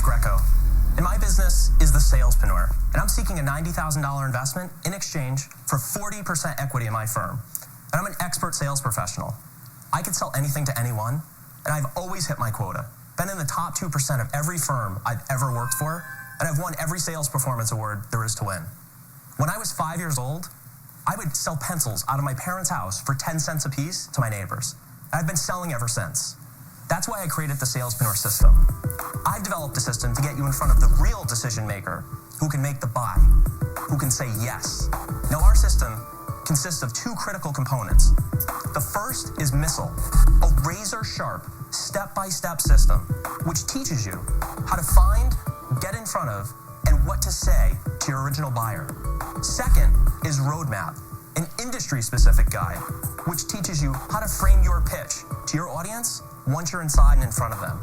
Greco, and my business is the SalesPreneur, and I'm seeking a $90,000 investment in exchange for 40% equity in my firm. And I'm an expert sales professional. I can sell anything to anyone, and I've always hit my quota. Been in the top 2% of every firm I've ever worked for, and I've won every sales performance award there is to win. When I was 5 years old, I would sell pencils out of my parents' house for 10 cents a piece to my neighbors. I've been selling ever since. That's why I created the SalesPreneur system. I've developed a system to get you in front of the real decision maker who can make the buy, who can say yes. Now, our system consists of two critical components. The first is Missile, a razor-sharp, step-by-step system, which teaches you how to find, get in front of, and what to say to your original buyer. Second is Roadmap, an industry-specific guide, which teaches you how to frame your pitch to your audience once you're inside and in front of them.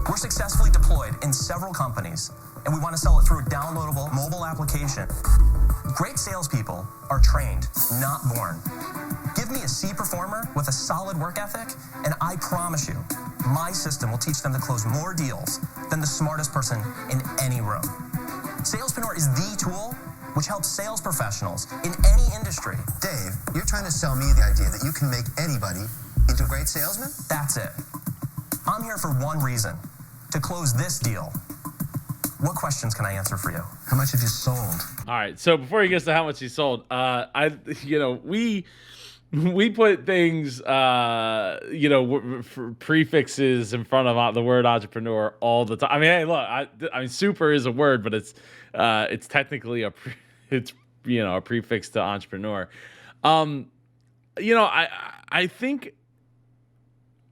We're successfully deployed in several companies, and we want to sell it through a downloadable mobile application. Great salespeople are trained, not born. Give me a C performer with a solid work ethic, and I promise you, my system will teach them to close more deals than the smartest person in any room. SalesPreneur is the tool which helps sales professionals in any industry. Dave, you're trying to sell me the idea that you can make anybody into a great salesman? That's it. I'm here for one reason, to close this deal. What questions can I answer for you? How much have you sold? All right. So before he gets to how much he sold, we put things, for prefixes in front of the word entrepreneur all the time. I mean, hey, look, I mean, super is a word, but it's technically a prefix to entrepreneur.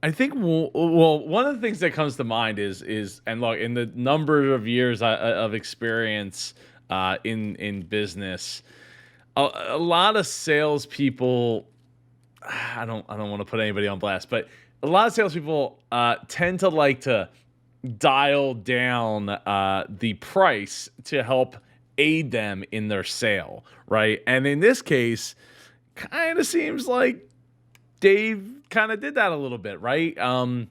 I think one of the things that comes to mind is and look, in the number of years of experience in business, a lot of salespeople, I don't want to put anybody on blast, but a lot of salespeople tend to like to dial down the price to help aid them in their sale, right? And in this case, kind of seems like Dave kind of did that a little bit, right? I'm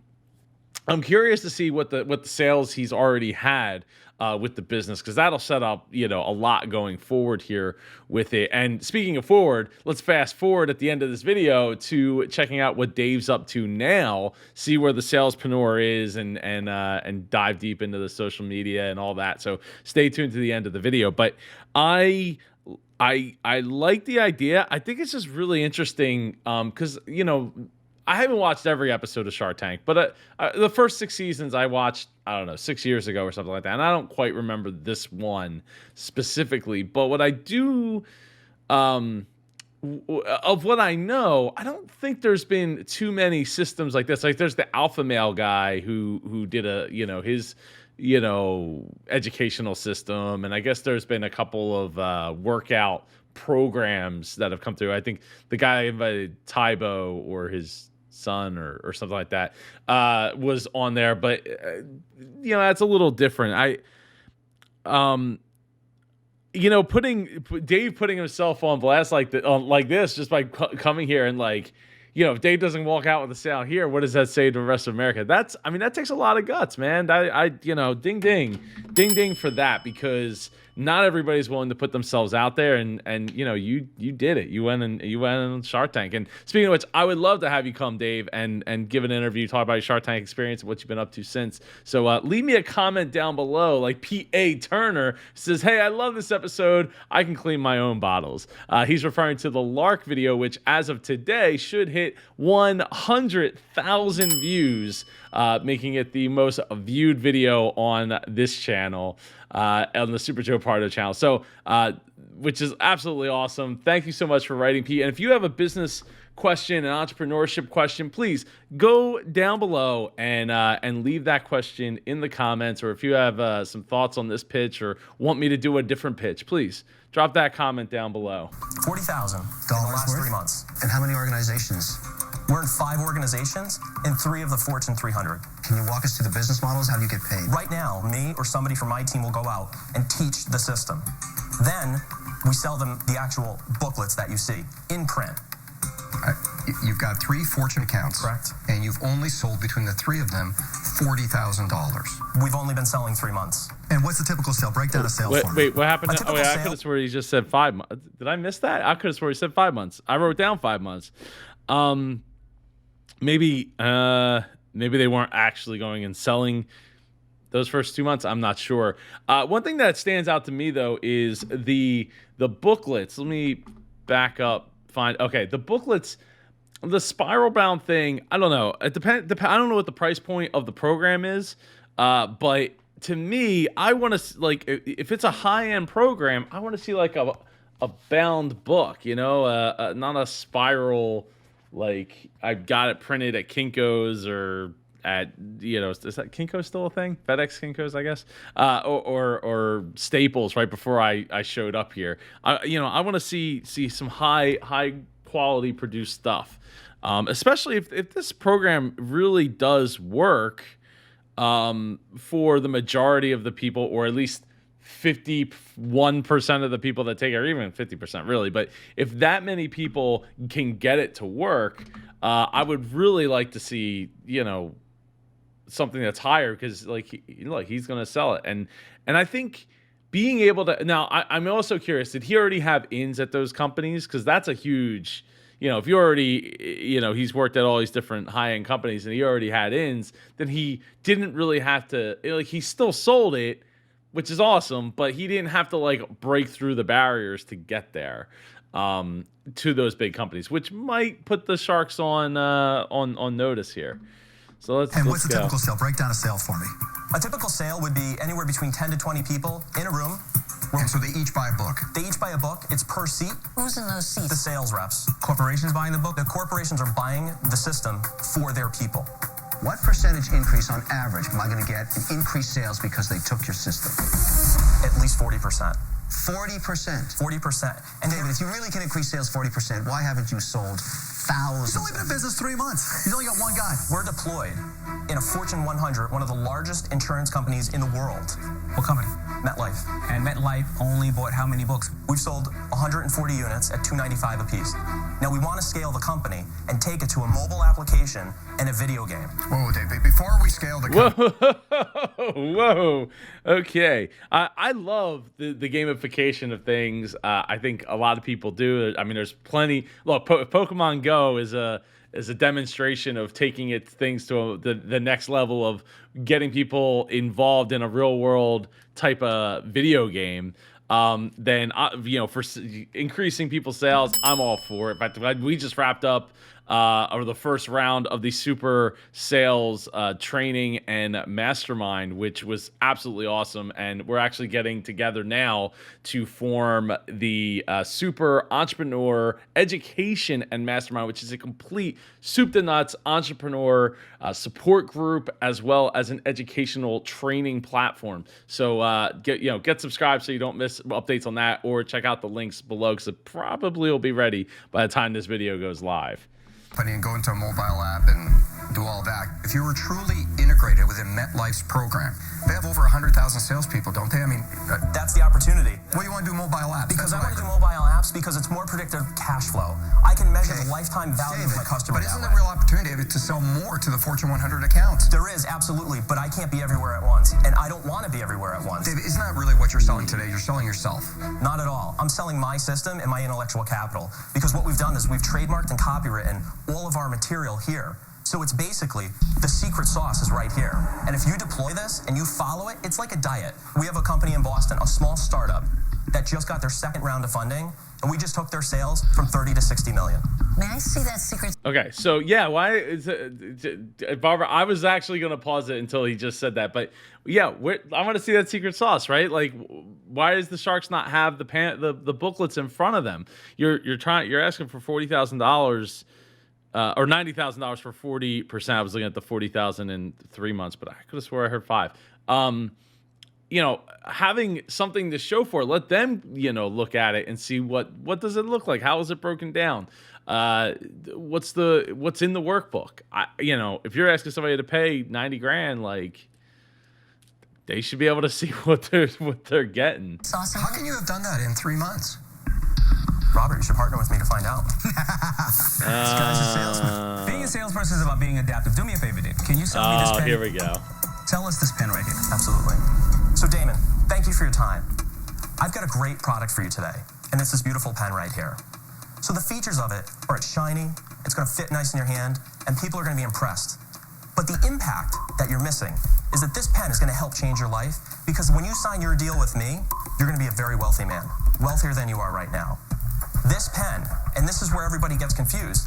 curious to see what the sales he's already had with the business, because that'll set up a lot going forward here with it. And speaking of forward, let's fast forward at the end of this video to checking out what Dave's up to now, see where the salespreneur is, and dive deep into the social media and all that. So stay tuned to the end of the video. But I like the idea. I think it's just really interesting because, I haven't watched every episode of Shark Tank, but the first 6 seasons I watched, 6 years ago or something like that. And I don't quite remember this one specifically, but what I do, of what I know, I don't think there's been too many systems like this. Like there's the alpha male guy who did his educational system. And I guess there's been a couple of workout programs that have come through. I think the guy invited Tybo or his son or something like that was on there, but that's a little different. Putting himself on blast like this just by coming here and if Dave doesn't walk out with a sale here, what does that say to the rest of America? That takes a lot of guts, man. Ding ding for that, because not everybody's willing to put themselves out there, and you did it. You went on Shark Tank. And speaking of which, I would love to have you come, Dave, and give an interview, talk about your Shark Tank experience and what you've been up to since. So leave me a comment down below. Like P.A. Turner says, "Hey, I love this episode. I can clean my own bottles." He's referring to the Lark video, which as of today should hit 100,000 views, making it the most viewed video on this channel, on the Super Joe Pardo channel. So, which is absolutely awesome. Thank you so much for writing, Pete. And if you have a business question, an entrepreneurship question, please go down below and leave that question in the comments. Or if you have some thoughts on this pitch or want me to do a different pitch, please drop that comment down below. $40,000 in the last 3 months. And how many organizations? We're in 5 organizations and 3 of the Fortune 300. Can you walk us through the business models? How do you get paid? Right now, me or somebody from my team will go out and teach the system. Then we sell them the actual booklets that you see in print. you've got 3 Fortune accounts. Correct. And you've only sold between the 3 of them $40,000. We've only been selling 3 months. And what's the typical sale? Break down a sale for me. Wait, what happened? A Oh, yeah, I typical could have sworn he just said 5 months. Did I miss that? I could have sworn he said 5 months. I wrote down 5 months. Maybe they weren't actually going and selling those first 2 months. I'm not sure. One thing that stands out to me though is the booklets. Let me back up. Okay, the booklets. The spiral bound thing, I don't know. It depends. I don't know what the price point of the program is, but to me, I want to like if it's a high end program, I want to see like a bound book, not a spiral. Like I got it printed at Kinko's or at is that Kinko still a thing? FedEx Kinko's, I guess, or Staples right before I showed up here. I want to see some high quality produced stuff, especially if this program really does work for the majority of the people, or at least 51% of the people that take it, or even 50% really. But if that many people can get it to work, I would really like to see something that's higher, because he's going to sell it, and I think being able to now I'm also curious, did he already have ins at those companies? Because that's a huge, if you already, he's worked at all these different high-end companies and he already had ins, then he didn't really have to, he still sold it, which is awesome, but he didn't have to break through the barriers to get there to those big companies, which might put the Sharks on notice here. So let's what's a go. typical sale? Break down a sale for me. A typical sale would be anywhere between 10 to 20 people in a room. And so they each buy a book. They each buy a book. It's per seat. Who's in those seats? The sales reps. Corporations buying the book? The corporations are buying the system for their people. What percentage increase on average am I going to get in increased sales because they took your system? At least 40%. 40%. 40%. And David, if you really can increase sales 40%, why haven't you sold thousands? He's only been in business 3 months. He's only got one guy. We're deployed in a Fortune 100, one of the largest insurance companies in the world. What company? MetLife. And MetLife only bought how many books? We've sold 140 units at $295 a piece. Now we want to scale the company and take it to a mobile application and a video game. Whoa, David, before we scale the company. Whoa. Okay. I love the gamification of things. I think a lot of people do. I mean, there's plenty. Look, Pokemon Go is a demonstration of taking things to the next level of getting people involved in a real world type of video game. Then for increasing people's sales, I'm all for it. In fact, we just wrapped up the first round of the super sales training and mastermind, which was absolutely awesome. And we're actually getting together now to form the super entrepreneur education and mastermind, which is a complete soup to nuts entrepreneur support group, as well as an educational training platform. So get subscribed so you don't miss updates on that, or check out the links below, because it probably will be ready by the time this video goes live. And go into a mobile app and do all that. If you were truly integrated within MetLife's program, they have over 100,000 salespeople, don't they? I mean, that's the opportunity. What do you want to do mobile apps? Because I want to do mobile apps because it's more predictive cash flow. I can measure the lifetime value of my customer. But isn't there a real opportunity to sell more to the Fortune 100 accounts? There is, absolutely, but I can't be everywhere at once, and I don't want to be everywhere at once. David, isn't that really what you're selling today? You're selling yourself. Not at all. I'm selling my system and my intellectual capital, because what we've done is we've trademarked and copywritten all of our material here. So it's basically the secret sauce is right here. And if you deploy this and you follow it, it's like a diet. We have a company in Boston, a small startup, that just got their second round of funding, and we just took their sales from 30 to 60 million. May I see that secret? Okay, so yeah, why is it, Barbara? I was actually going to pause it until he just said that, but yeah, I want to see that secret sauce, right? Like, why does the Sharks not have the booklets in front of them? You're asking for $40,000. Or $90,000 for 40%. I was looking at the 40,000 in 3 months, but I could have swore I heard 5. Having something to show for it, let them, look at it and see what does it look like? How is it broken down? What's in the workbook? If you're asking somebody to pay 90 grand, like, they should be able to see what they're getting. Awesome. How can you have done that in 3 months? Robert, you should partner with me to find out. This guy's a salesman. Being a salesperson is about being adaptive. Do me a favor, Dave. Can you sell me this pen? Here we go. Sell us this pen right here. Absolutely. So Damon, thank you for your time. I've got a great product for you today, and it's this beautiful pen right here. So the features of it are it's shiny, it's going to fit nice in your hand, and people are going to be impressed. But the impact that you're missing is that this pen is going to help change your life, because when you sign your deal with me, you're going to be a very wealthy man, wealthier than you are right now. This pen, and this is where everybody gets confused.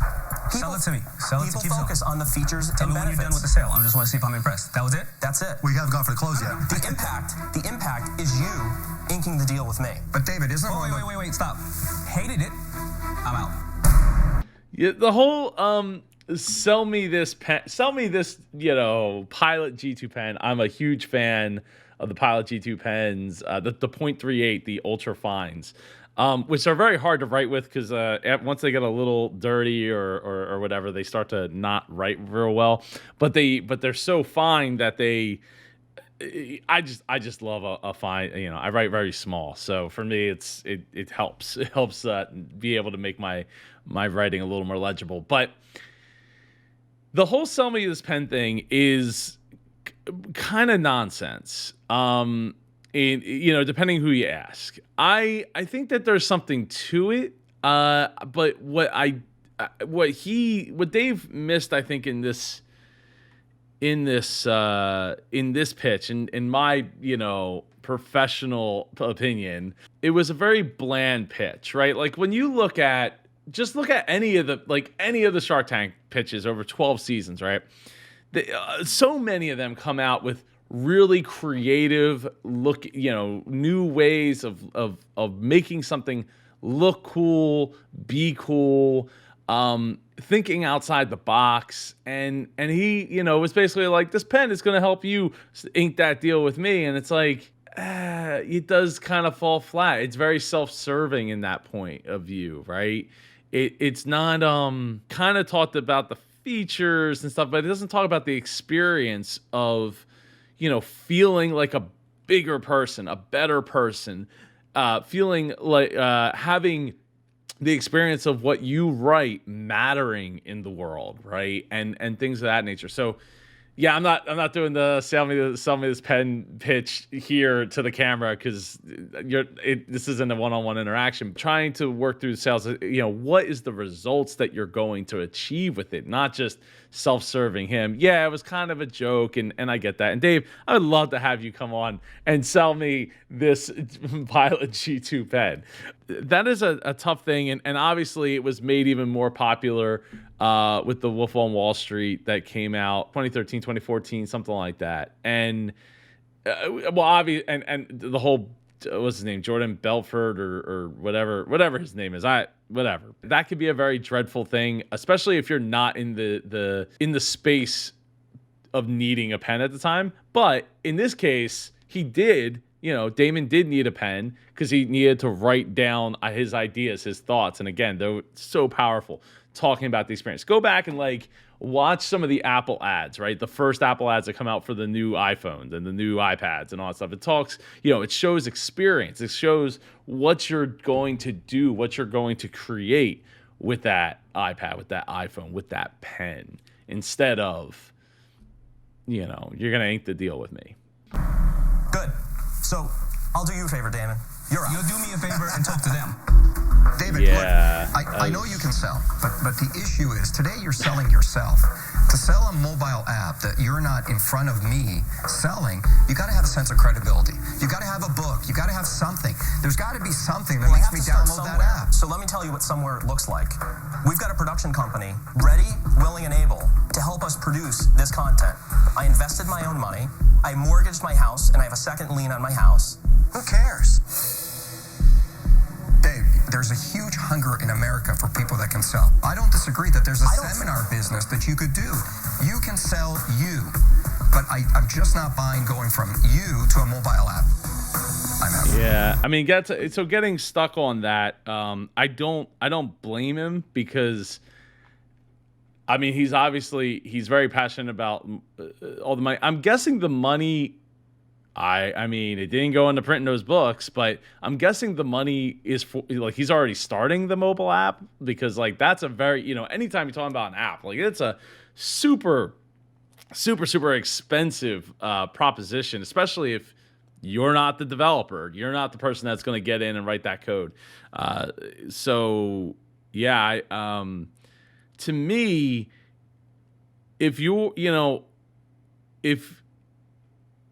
Sell it to me. Sell it to People keep focus on the features Tell and me when benefits. you're done with the sale. I just want to see if I'm impressed. That was it? That's it. We haven't gone for the close yet. The impact is you inking the deal with me. But David, isn't it one of the- Wait, stop. Hated it. I'm out. Yeah, the whole sell me this pen, sell me this, Pilot G2 pen. I'm a huge fan of the Pilot G2 pens, the .38, the ultra fines, which are very hard to write with because once they get a little dirty or whatever, they start to not write real well. But they're so fine that I just love a fine. I write very small, so for me it helps. It helps be able to make my writing a little more legible. But the whole sell me this pen thing is kind of nonsense. Depending who you ask, I think that there's something to it. But what Dave missed, I think, in this pitch, in my professional opinion, it was a very bland pitch, right? Like when you look at any of the Shark Tank pitches over 12 seasons, right? So many of them come out with really creative new ways of making something look cool, be cool, thinking outside the box. And he, was basically like, this pen is going to help you ink that deal with me. And it's like, it does kind of fall flat. It's very self-serving in that point of view, right? It's not kind of talked about the features and stuff, but it doesn't talk about the experience of, feeling like a bigger person, a better person, feeling like having the experience of what you write mattering in the world, right? And things of that nature. So yeah, I'm not doing the sell me this pen pitch here to the camera because this isn't a one-on-one interaction. Trying to work through the sales, what is the results that you're going to achieve with it, not just self-serving him. Yeah, it was kind of a joke, and I get that. And Dave, I would love to have you come on and sell me this Pilot G2 pen. That is a tough thing, and obviously it was made even more popular with the Wolf on Wall Street that came out 2013, 2014, something like that. And obviously, and the whole, what's his name, Jordan Belfort or whatever his name is, whatever. That could be a very dreadful thing, especially if you're not in the space of needing a pen at the time. But in this case, he did. Damon did need a pen because he needed to write down his ideas, his thoughts. And again, they're so powerful talking about the experience. Go back and watch some of the Apple ads, right? The first Apple ads that come out for the new iPhones and the new iPads and all that stuff. It talks, it shows experience. It shows what you're going to do, what you're going to create with that iPad, with that iPhone, with that pen, instead of, you're going to ink the deal with me. Good. So I'll do you a favor, Damon. You're out. You'll do me a favor and talk to them. David, Yeah. look, I know you can sell, but the issue is today you're selling yourself. To sell a mobile app that you're not in front of me selling, you got to have a sense of credibility. You got to have a book. You got to have something. There's got to be something that Well, I makes have me to start download that somewhere. app. So let me tell you what somewhere looks like. We've got a production company ready, willing, and able to help us produce this content. I invested my own money. I mortgaged my house, and I have a second lien on my house. Who cares? Dave, there's a huge hunger in America for people that can sell. I don't disagree that there's a seminar business that you could do. You can sell you, but I'm just not buying going from you to a mobile app. I'm out. Yeah, I mean, getting stuck on that, I don't blame him because, I mean, he's very passionate about all the money. I'm guessing the money I mean, it didn't go into printing those books, but I'm guessing the money is for, like, he's already starting the mobile app, because like that's a very, anytime you're talking about an app, like it's a super expensive proposition, especially if you're not the developer, you're not the person that's going to get in and write that code. So yeah, to me, if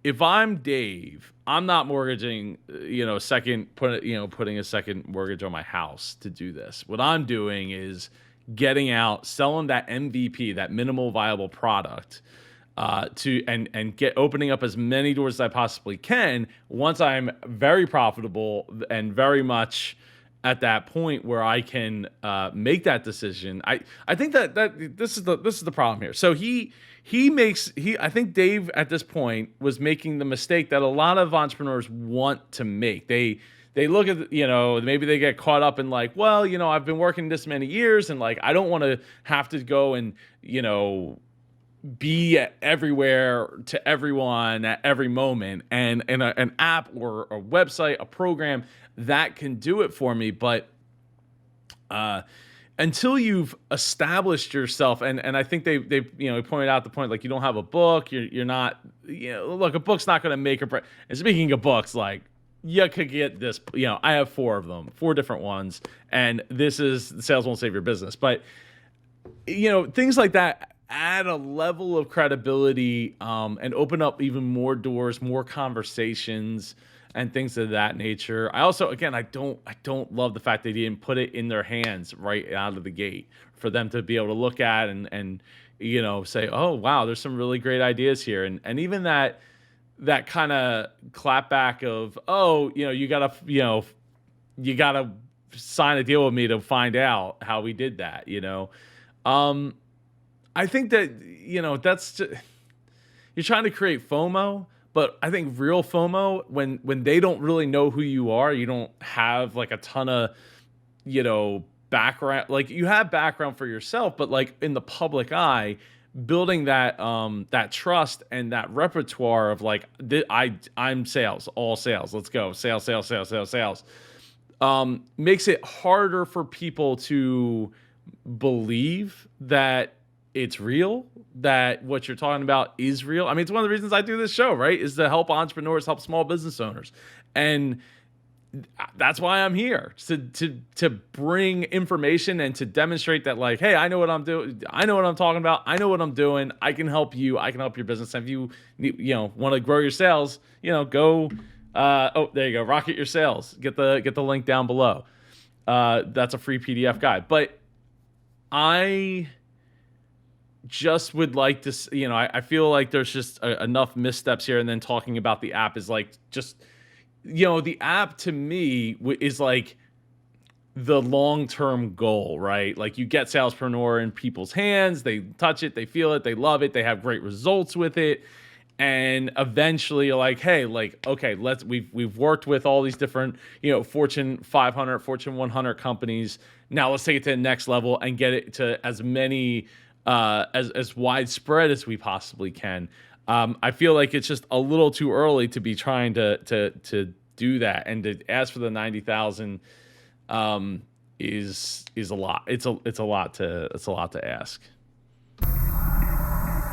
if I'm Dave, I'm not mortgaging, putting a second mortgage on my house to do this. What I'm doing is getting out, selling that MVP, that minimal viable product, opening up as many doors as I possibly can. Once I'm very profitable and very much at that point where I can make that decision. I think that this is the problem here. So I think Dave at this point was making the mistake that a lot of entrepreneurs want to make. They look at, maybe they get caught up in like, well, I've been working this many years and like I don't want to have to go and, be everywhere to everyone at every moment, and an app or a website, a program that can do it for me. But until you've established yourself, and I think they pointed out the point, like, you don't have a book, you're not, look, a book's not going to make or break. And speaking of books, like, you could get this, I have 4 of them, 4 different ones, and this is Sales Won't Save Your Business. But things like that add a level of credibility, and open up even more doors, more conversations, and things of that nature. I also, again, I don't love the fact they didn't put it in their hands right out of the gate for them to be able to look at and say, oh wow, there's some really great ideas here, and even that kind of clap back of, oh, you gotta sign a deal with me to find out how we did that. I think that, that's just, you're trying to create FOMO, but I think real FOMO, when they don't really know who you are, you don't have like a ton of, background, like you have background for yourself, but like in the public eye, building that trust and that repertoire of like, I'm sales, all sales, let's go, sales, makes it harder for people to believe that it's real, that what you're talking about is real. I mean, it's one of the reasons I do this show, right? Is to help entrepreneurs, help small business owners. And that's why I'm here, to bring information and to demonstrate that, like, hey, I know what I'm doing. I know what I'm talking about. I know what I'm doing. I can help you. I can help your business. And if you want to grow your sales, go, there you go. Rocket your sales. Get the link down below. That's a free PDF guide. But I just would like to, I feel like there's just enough missteps here. And then talking about the app is like, just, the app to me is like the long-term goal, right? Like, you get SalesPreneur in people's hands, they touch it, they feel it, they love it, they have great results with it. And eventually you're like, hey, like, okay, we've worked with all these different, Fortune 500, Fortune 100 companies. Now let's take it to the next level and get it to as many, as widespread as we possibly can. I feel like it's just a little too early to be trying to do that, and to ask for the 90,000 is a lot. It's a lot to ask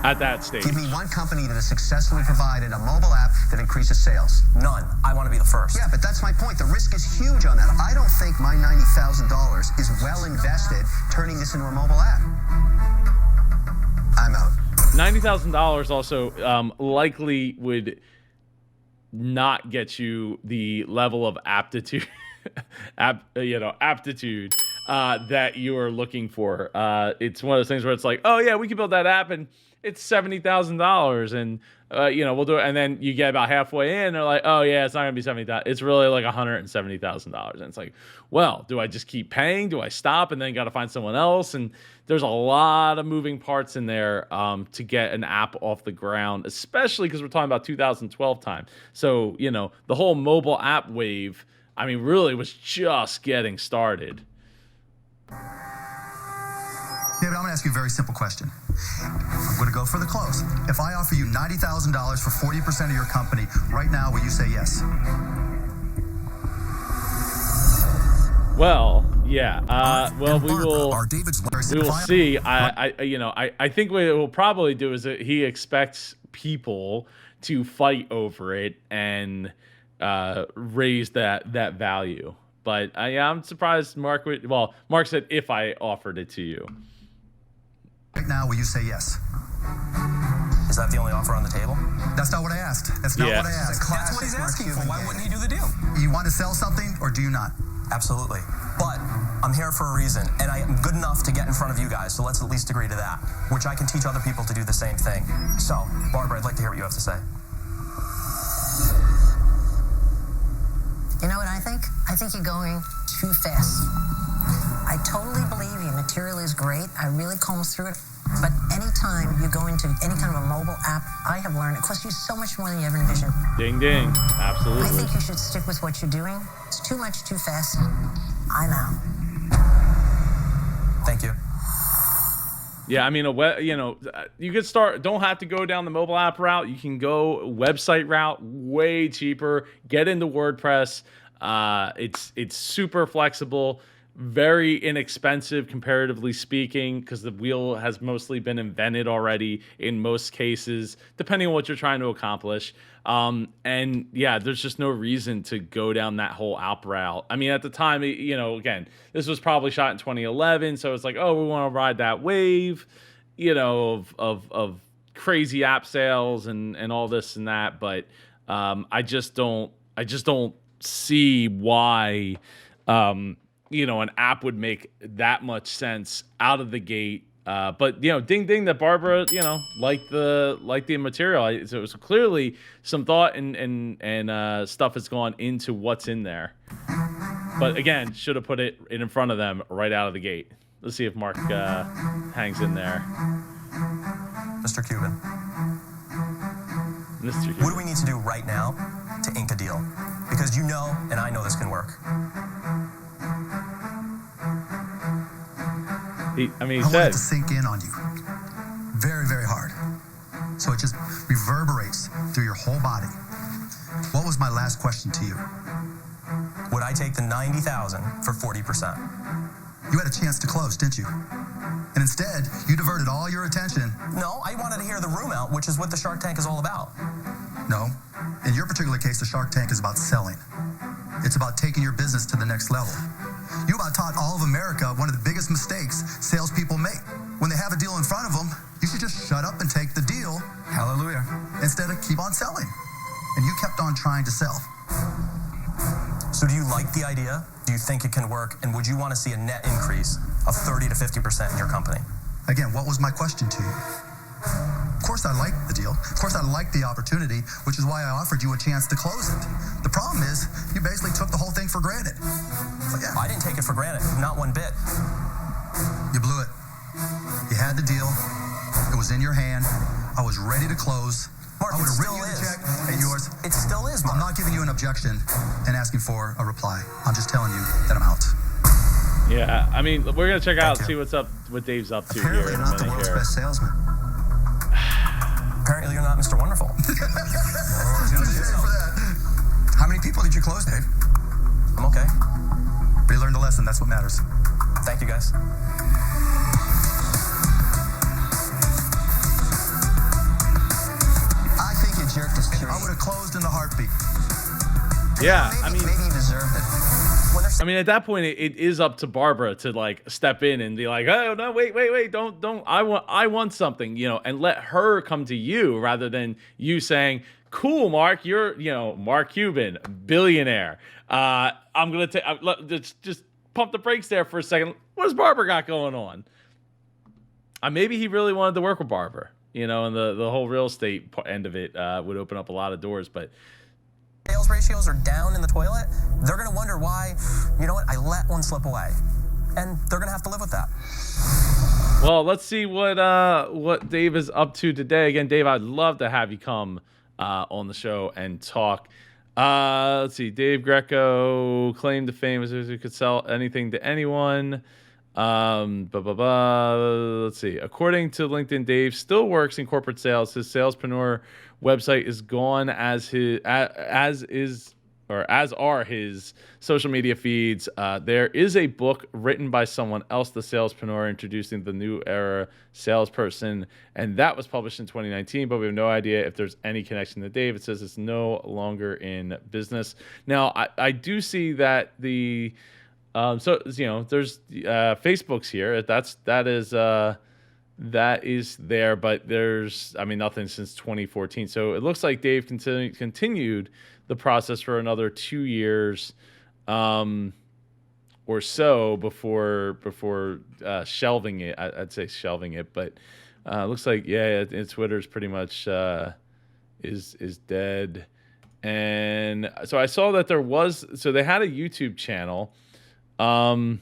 at that stage. Give me one company that has successfully provided a mobile app that increases sales. None. I want to be the first. Yeah, but that's my point. The risk is huge on that. I don't think my $90,000 is well invested turning this into a mobile app. I'm out. $90,000 also likely would not get you the level of aptitude, aptitude that you are looking for. It's one of those things where it's like, oh yeah, we can build that app and it's $70,000, and we'll do it. And then you get about halfway in, they're like, oh yeah, it's not gonna be $70,000. It's really like $170,000. And it's like, well, do I just keep paying? Do I stop and then got to find someone else? And there's a lot of moving parts in there to get an app off the ground, especially because we're talking about 2012 time. So, the whole mobile app wave, I mean, really was just getting started. David, I'm going to ask you a very simple question. I'm going to go for the close. If I offer you $90,000 for 40% of your company right now, will you say yes? Well, yeah. Well, we will see. I think what it will probably do is that he expects people to fight over it and raise that value. But I'm surprised Mark would. Well, Mark said if I offered it to you. Right now, will you say yes? Is that the only offer on the table? That's not what I asked. That's not what I asked. That's what he's asking for. Why wouldn't he do the deal? You want to sell something or do you not? Absolutely. But I'm here for a reason, and I am good enough to get in front of you guys, so let's at least agree to that, which I can teach other people to do the same thing. So, Barbara, I'd like to hear what you have to say. You know what I think? I think you're going too fast. I totally believe your material is great. I really combed through it. But anytime you go into any kind of a mobile app, I have learned it costs you so much more than you ever envisioned. Ding, ding. Absolutely. I think you should stick with what you're doing. It's too much, too fast. I'm out. Thank you. Yeah, I mean, you could start. Don't have to go down the mobile app route. You can go website route, way cheaper. Get into WordPress. It's super flexible, very inexpensive comparatively speaking, because the wheel has mostly been invented already in most cases, depending on what you're trying to accomplish. And yeah, there's just no reason to go down that whole app route. I mean, at the time, again, this was probably shot in 2011, so it's like, oh, we want to ride that wave, of crazy app sales and all this and that. But I just don't see why an app would make that much sense out of the gate. But ding ding that Barbara liked the material. So it was clearly some thought and stuff has gone into what's in there. But again, should have put it in front of them right out of the gate. Let's see if Mark hangs in there. Mr. Cuban. Mr. Cuban. What do we need to do right now to ink a deal? Because and I know this can work. He I want said it to sink in on you very, very hard. So it just reverberates through your whole body. What was my last question to you? Would I take the $90,000 for 40%? You had a chance to close, didn't you? And instead, you diverted all your attention. No, I wanted to hear the room out, which is what the Shark Tank is all about. No. In your particular case, the Shark Tank is about selling. It's about taking your business to the next level. You about taught all of America one of the biggest mistakes salespeople make. When they have a deal in front of them, you should just shut up and take the deal. Hallelujah. Instead of keep on selling. And you kept on trying to sell. So do you like the idea? Do you think it can work? And would you want to see a net increase of 30 to 50% in your company? Again, what was my question to you? Of course I liked the deal. Of course I liked the opportunity, which is why I offered you a chance to close it. The problem is, you basically took the whole thing for granted. So, yeah. I didn't take it for granted, not one bit. You blew it. You had the deal. It was in your hand. I was ready to close. Mark, I would it have written still you the is. check and yours. It still is, Mark. I'm not giving you an objection and asking for a reply. I'm just telling you that I'm out. Yeah, I mean, we're gonna check out, Thank you. see what Dave's up to Apparently here in a not the minute world's here. best salesman. Apparently you're not Mr. Wonderful. Touche for that. How many people did you close, Dave? I'm okay. But you learned a lesson. That's what matters. Thank you, guys. I think you jerked his tree. I would have closed in a heartbeat. Yeah, Maybe he deserved it. I mean, at that point, it is up to Barbara to like step in and be like, "Oh no, wait, don't. I want something," and let her come to you rather than you saying, "Cool, Mark, you're Mark Cuban, billionaire. I'm gonna take just pump the brakes there for a second. What does Barbara got going on?" Maybe he really wanted to work with Barbara, and the whole real estate end of it would open up a lot of doors, but. Sales ratios are down in the toilet. They're going to wonder why, I let one slip away. And they're going to have to live with that. Well, let's see what Dave is up to today. Again, Dave, I'd love to have you come on the show and talk. Let's see. Dave Greco claimed to fame as who could sell anything to anyone. Let's see. According to LinkedIn, Dave still works in corporate sales. His SalesPreneur website is gone, as are his social media feeds. There is a book written by someone else, The Salespreneur, introducing the new era salesperson, and that was published in 2019, but we have no idea if there's any connection to Dave. It says it's no longer in business. Now, I do see that the there's Facebook's here. That is there, but there's nothing since 2014. So it looks like Dave continued the process for another 2 years or so before shelving it. I'd say shelving it, but looks like Twitter's pretty much is dead. And so I saw that they had a YouTube channel. One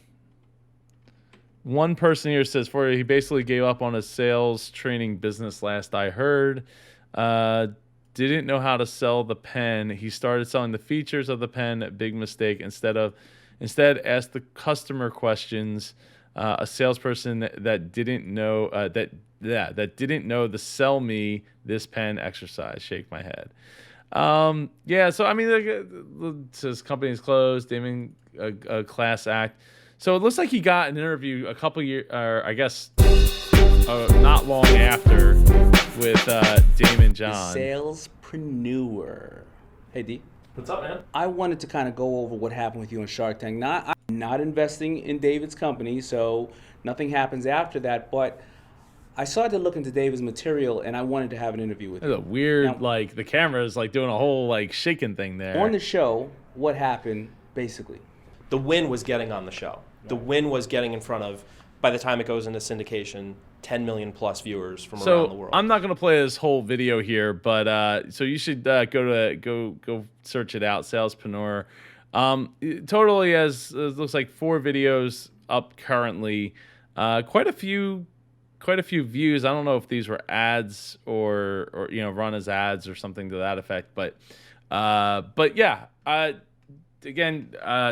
person here says he basically gave up on his sales training business last I heard. Didn't know how to sell the pen. He started selling the features of the pen. Big mistake. Instead asked the customer questions. A salesperson that didn't know that didn't know the sell me this pen exercise. Shake my head. So it says company is closed. Damon a class act. So it looks like he got an interview a couple years, or I guess not long after, with Damon John. Salespreneur. Hey, D. What's up, man? I wanted to kind of go over what happened with you on Shark Tank. I'm not investing in David's company, so nothing happens after that, but I started to look into David's material, and I wanted to have an interview with him. It's a weird, the camera is doing a whole shaking thing there. On the show, what happened, basically? The win was getting on the show. The win was getting in front of, by the time it goes into syndication, 10 million plus viewers from around the world. I'm not going to play this whole video here, but so you should go search it out, Salespreneur. Totally it looks like 4 videos up currently. Quite a few views. I don't know if these were ads or run as ads or something to that effect, but yeah. Again,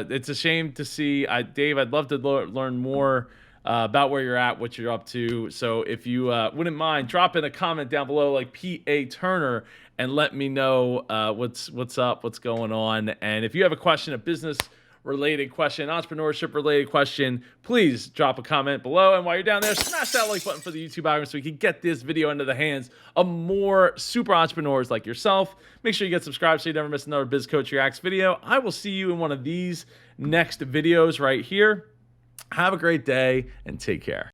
it's a shame to see. Dave, I'd love to learn more about where you're at, what you're up to. So if you wouldn't mind, drop in a comment down below like P.A. Turner and let me know what's up, what's going on. And if you have a question, a business-related question, entrepreneurship-related question, please drop a comment below. And while you're down there, smash that like button for the YouTube algorithm so we can get this video into the hands of more super entrepreneurs like yourself. Make sure you get subscribed so you never miss another Biz Coach Reacts video. I will see you in one of these next videos right here. Have a great day and take care.